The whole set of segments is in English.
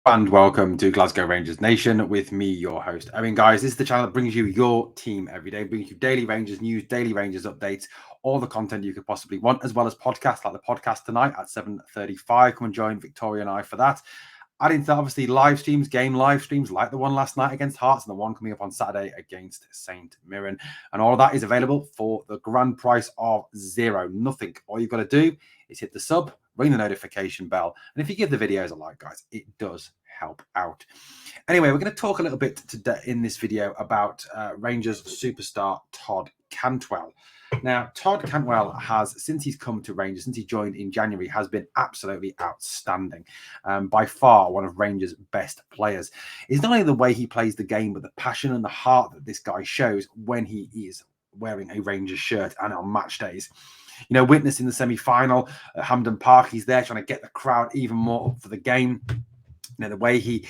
And welcome to Glasgow Rangers Nation with me, your host, Owen. Guys, this is the channel that brings you your team every day, brings you daily Rangers news, daily Rangers updates, all the content you could possibly want, as well as podcasts like the podcast tonight at 7:35. Come and join Victoria and I for that. Adding to that, obviously, live streams, game live streams like the one last night against Hearts and the one coming up on Saturday against St Mirren. And all of that is available for the grand price of zero. Nothing. All you've got to do is hit the sub, ring the notification bell. And if you give the videos a like, guys, it does help out. Anyway, we're going to talk a little bit today in this video about Rangers superstar Todd Cantwell. Now, Todd Cantwell has, since he's come to Rangers, since he joined in January, has been absolutely outstanding. By far one of Rangers' best players. It's not only the way he plays the game, but the passion and the heart that this guy shows when he is wearing a Rangers shirt and on match days. You know, witnessing the semi-final at Hampden Park, he's there trying to get the crowd even more up for the game. You know, the way he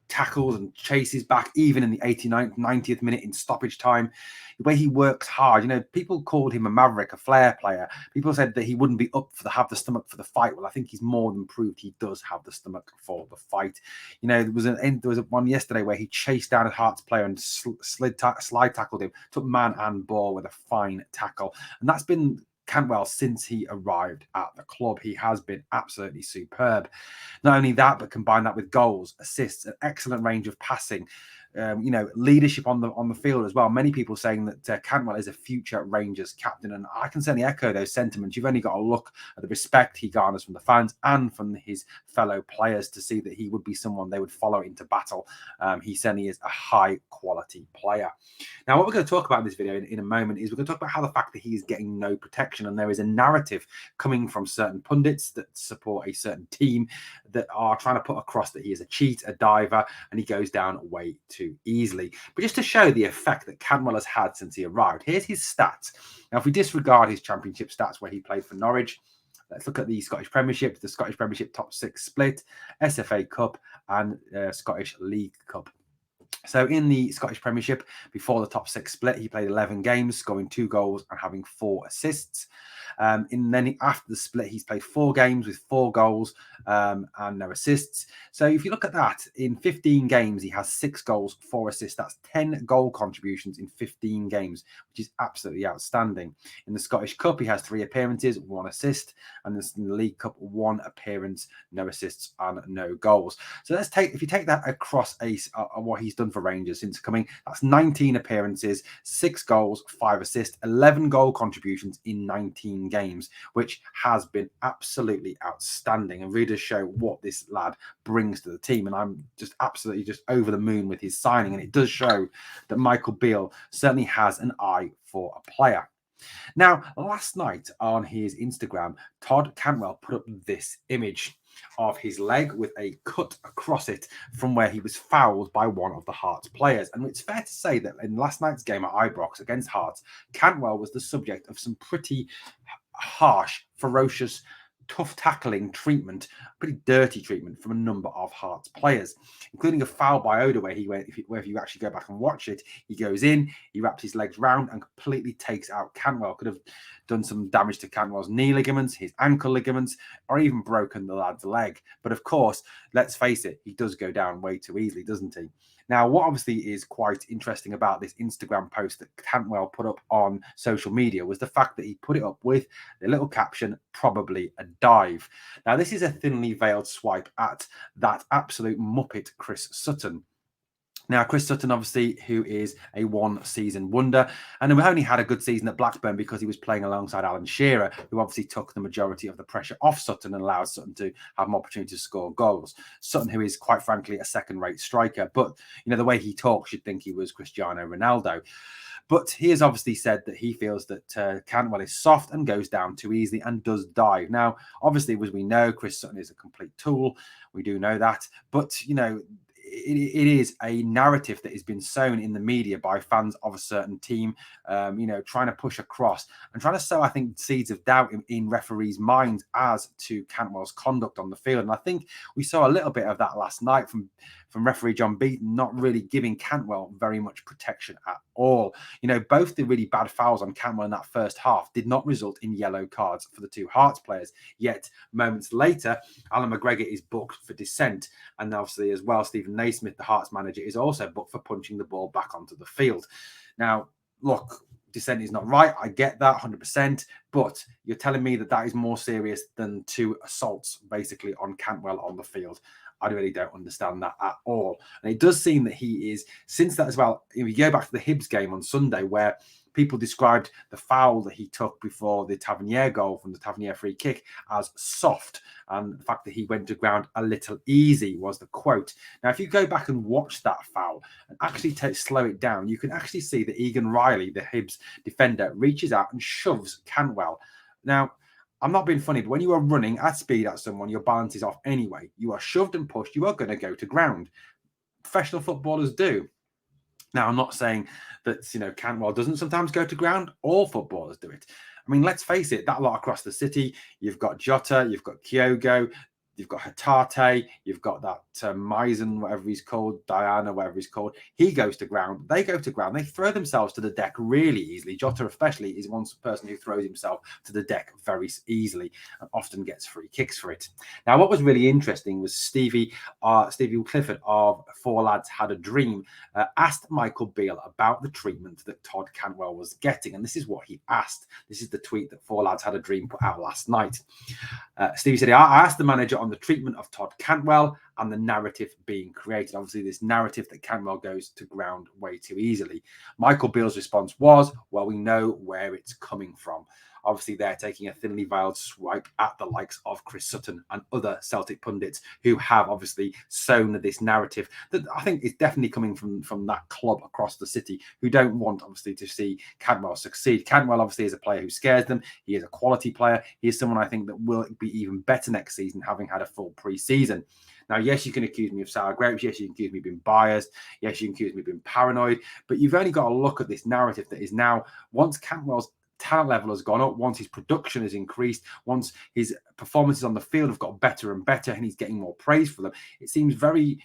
tackles and chases back, even in the 89th, 90th minute in stoppage time. The way he works hard. You know, people called him a maverick, a flair player. People said that he wouldn't be up for have the stomach for the fight. Well, I think he's more than proved he does have the stomach for the fight. You know, there was one yesterday where he chased down a Hearts player and slide tackled him, took man and ball with a fine tackle. And that's been Cantwell since he arrived at the club. He has been absolutely superb. Not only that, but combine that with goals, assists, an excellent range of passing, you know, leadership on the field as well. Many people saying that Cantwell is a future Rangers captain, and I can certainly echo those sentiments. You've only got to look at the respect he garners from the fans and from his fellow players to see that he would be someone they would follow into battle. He certainly is a high quality player. Now, what we're going to talk about in this video in a moment is we're going to talk about how the fact that he is getting no protection, and there is a narrative coming from certain pundits that support a certain team that are trying to put across that he is a cheat, a diver, and he goes down way too easily. But just to show the effect that Cantwell has had since he arrived, here's his stats. Now, if we disregard his championship stats where he played for Norwich, let's look at the Scottish Premiership, the Scottish Premiership top six split, SFA Cup, and Scottish League Cup. So in the Scottish Premiership, before the top six split, he played 11 games, scoring 2 goals and having 4 assists. Then after the split, he's played 4 games with 4 goals and no assists. So if you look at that, in 15 games, he has 6 goals, 4 assists. That's 10 goal contributions in 15 games, which is absolutely outstanding. In the Scottish Cup, he has 3 appearances, 1 assist. And in the League Cup, 1 appearance, no assists and no goals. So if you take that across what he's done for Rangers since coming, that's 19 appearances, 6 goals, 5 assists, 11 goal contributions in 19 games, which has been absolutely outstanding and really does show what this lad brings to the team. And I'm just absolutely just over the moon with his signing, and it does show that Michael Beale certainly has an eye for a player. Now, last night on his Instagram, Todd Cantwell put up this image of his leg with a cut across it from where he was fouled by one of the Hearts players. And it's fair to say that in last night's game at Ibrox against Hearts, Cantwell was the subject of some pretty harsh, ferocious, tough tackling treatment, pretty dirty treatment from a number of Hearts players, including a foul by Oda where he went, if you actually go back and watch it, he goes in, he wraps his legs round and completely takes out Cantwell. Could have done some damage to Cantwell's knee ligaments, his ankle ligaments, or even broken the lad's leg. But of course, let's face it, he does go down way too easily, doesn't he? Now, what obviously is quite interesting about this Instagram post that Cantwell put up on social media was the fact that he put it up with the little caption, "Probably a dive." Now, this is a thinly veiled swipe at that absolute muppet, Chris Sutton. Now, Chris Sutton, obviously, who is a one-season wonder, and who only had a good season at Blackburn because he was playing alongside Alan Shearer, who obviously took the majority of the pressure off Sutton and allowed Sutton to have an opportunity to score goals. Sutton, who is, quite frankly, a second-rate striker, but, you know, the way he talks, you'd think he was Cristiano Ronaldo. But he has obviously said that he feels that Cantwell is soft and goes down too easily and does dive. Now, obviously, as we know, Chris Sutton is a complete tool. We do know that. But, you know, it is a narrative that has been sown in the media by fans of a certain team, trying to push across and trying to sow, I think, seeds of doubt in referees' minds as to Cantwell's conduct on the field. And I think we saw a little bit of that last night from referee John Beaton, not really giving Cantwell very much protection at all. Both the really bad fouls on Cantwell in that first half did not result in yellow cards for the two Hearts players. Yet, moments later, Alan McGregor is booked for dissent. And obviously, as well, Stephen Naismith, the Hearts manager, is also booked for punching the ball back onto the field. Now, look, dissent is not right. I get that 100%. But you're telling me that is more serious than 2 assaults, basically, on Cantwell on the field. I really don't understand that at all. And it does seem that he is, since that as well, if you go back to the Hibs game on Sunday, where people described the foul that he took before the Tavernier goal from the Tavernier free kick as soft. And the fact that he went to ground a little easy was the quote. Now, if you go back and watch that foul and actually slow it down, you can actually see that Egan Riley, the Hibs defender, reaches out and shoves Cantwell. Now, I'm not being funny, but when you are running at speed at someone, your balance is off anyway. You are shoved and pushed. You are going to go to ground. Professional footballers do. Now, I'm not saying that, Cantwell doesn't sometimes go to ground. All footballers do it. I mean, let's face it, that lot across the city, you've got Jota, you've got Kyogo, you've got Hatate, you've got that Misen, whatever he's called, Diana, whatever he's called. He goes to ground. They go to ground. They throw themselves to the deck really easily. Jota especially is one person who throws himself to the deck very easily and often gets free kicks for it. Now, what was really interesting was Stevie Clifford of Four Lads Had a Dream asked Michael Beale about the treatment that Todd Cantwell was getting. And this is what he asked. This is the tweet that Four Lads Had a Dream put out last night. Stevie said, I asked the manager on the treatment of Todd Cantwell and the narrative being created. Obviously, this narrative that Cantwell goes to ground way too easily. Michael Beale's response was, well, we know where it's coming from. Obviously, they're taking a thinly veiled swipe at the likes of Chris Sutton and other Celtic pundits who have obviously sown this narrative that I think is definitely coming from that club across the city who don't want, obviously, to see Cantwell succeed. Cantwell, obviously, is a player who scares them. He is a quality player. He is someone I think that will be even better next season, having had a full pre-season. Now, yes, you can accuse me of sour grapes. Yes, you can accuse me of being biased. Yes, you can accuse me of being paranoid. But you've only got to look at this narrative that is now, once Cantwell's talent level has gone up, once his production has increased, once his performances on the field have got better and better and he's getting more praise for them, it seems very,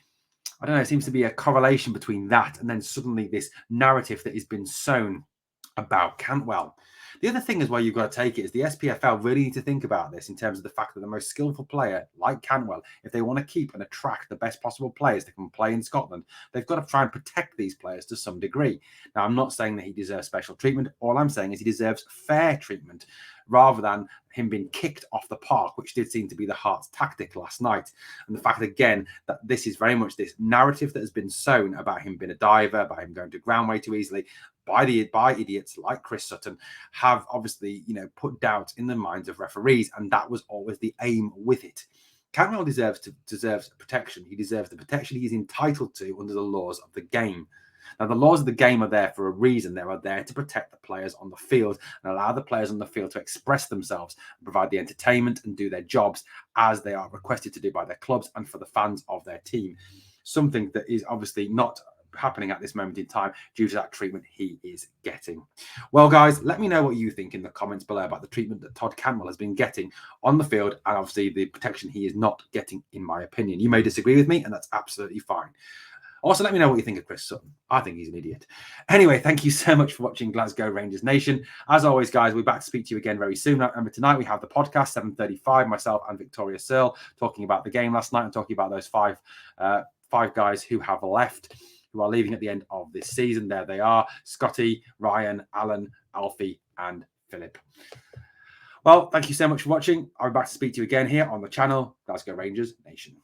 I don't know, it seems to be a correlation between that and then suddenly this narrative that has been sown about Cantwell. The other thing as well you've got to take it is the SPFL really need to think about this in terms of the fact that the most skillful player, like Cantwell, if they want to keep and attract the best possible players that can play in Scotland, they've got to try and protect these players to some degree. Now, I'm not saying that he deserves special treatment. All I'm saying is he deserves fair treatment rather than him being kicked off the park, which did seem to be the Hearts' tactic last night. And the fact, again, that this is very much this narrative that has been sown about him being a diver, about him going to ground way too easily, by idiots like Chris Sutton, have obviously, put doubt in the minds of referees, and that was always the aim with it. Cantwell deserves protection. He deserves the protection he's entitled to under the laws of the game. Now, the laws of the game are there for a reason. They are there to protect the players on the field and allow the players on the field to express themselves, and provide the entertainment and do their jobs as they are requested to do by their clubs and for the fans of their team. Something that is obviously not happening at this moment in time due to that treatment he is getting. Well, guys, let me know what you think in the comments below about the treatment that Todd Cantwell has been getting on the field and obviously the protection he is not getting, in my opinion. You may disagree with me, and that's absolutely fine. Also, let me know what you think of Chris Sutton. I think he's an idiot. Anyway, thank you so much for watching Glasgow Rangers Nation. As always, guys, we're back to speak to you again very soon. Remember, tonight we have the podcast, 7:35, myself and Victoria Searle, talking about the game last night and talking about those five guys who have left, who are leaving at the end of this season. There they are: Scotty, Ryan, Alan, Alfie, and Philip. Well, thank you so much for watching. I'll be back to speak to you again here on the channel, Glasgow Rangers Nation.